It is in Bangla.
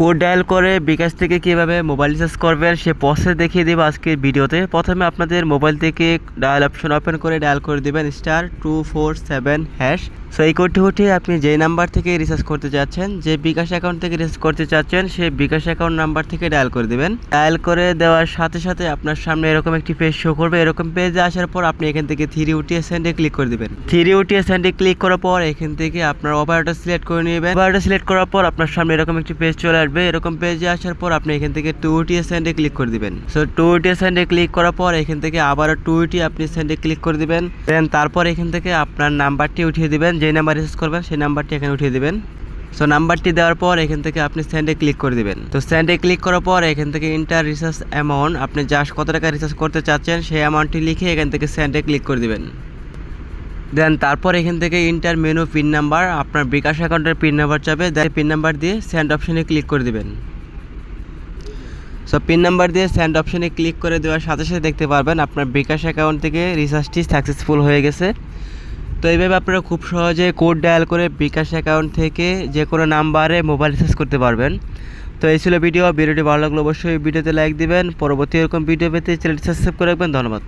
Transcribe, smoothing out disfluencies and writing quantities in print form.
কোড ডায়াল করে বিকাশ থেকে কীভাবে মোবাইল রিচার্জ করবেন সে প্রসেস দেখিয়ে দেবো আজকের ভিডিওতে। প্রথমে আপনাদের মোবাইল থেকে ডায়াল অপশন ওপেন করে ডায়াল করে দেবেন *247#। সো এই কোডটি উঠিয়ে আপনি যেই নাম্বার থেকে রিচার্জ করতে চাচ্ছেন, যে বিকাশ অ্যাকাউন্ট থেকে রিচার্জ করতে চাচ্ছেন, সেই বিকাশ অ্যাকাউন্ট নাম্বার থেকে ডায়াল করে দেবেন। ডায়াল করে দেওয়ার সাথে সাথে আপনার সামনে এরকম একটি পেজ শো করবে। এরকম পেজে আসার পর আপনি এখান থেকে 3 উঠিয়ে সেন্ডে ক্লিক করে দেবেন। 3 উঠিয়ে সেন্ডে ক্লিক করার পর এখান থেকে আপনার অপারেটর সিলেক্ট করে নেবেন। অপারেটর সিলেক্ট করার পর আপনার সামনে এরকম একটি পেজ চলে আসবে। এরকম পেজে আসার পর আপনি এখান থেকে 2 উঠিয়ে সেন্ডে ক্লিক করে দিবেন। সো 2 উঠিয়ে সেন্ডে ক্লিক করার পর এখান থেকে আবারও 2 উঠিয়ে আপনি সেন্ডে ক্লিক করে দিবেন। দেন তারপর এখান থেকে আপনার নাম্বারটি উঠিয়ে দিবেন, যেই নাম্বার রিচার্জ করবেন সেই নাম্বারটি এখানে উঠিয়ে দিবেন। সো নাম্বারটি দেওয়ার পর এখান থেকে আপনি সেন্ডে ক্লিক করে দিবেন। তো সেন্ডে ক্লিক করার পর এখান থেকে ইন্টার রিচার্জ অ্যামাউন্ট, আপনি জাস্ট কত টাকা রিচার্জ করতে চাচ্ছেন সেই অ্যামাউন্টটি লিখে এখান থেকে সেন্ডে ক্লিক করে দিবেন। দেন তারপর এখান থেকে ইন্টার মেনু পিন নাম্বার, আপনার বিকাশ অ্যাকাউন্টের পিন নাম্বার চাবে, দেন পিন নাম্বার দিয়ে সেন্ড অপশনে ক্লিক করে দিবেন। সো পিন নাম্বার দিয়ে সেন্ড অপশনে ক্লিক করে দেওয়ার সাথে সাথে দেখতে পারবেন আপনার বিকাশ অ্যাকাউন্ট থেকে রিচার্জটি সাকসেসফুল হয়ে গেছে। তো এইভাবে আপনারা খুব সহজে কোড ডায়াল করে বিকাশ অ্যাকাউন্ট থেকে যে কোনো নাম্বারে মোবাইল রিচার্জ করতে পারবেন। তো এই ছিল ভিডিওটি ভালো লাগলে অবশ্যই ভিডিওতে লাইক দিবেন। পরবর্তী এরকম ভিডিও পেতে চ্যানেলটি সাবস্ক্রাইব করে রাখবেন। ধন্যবাদ।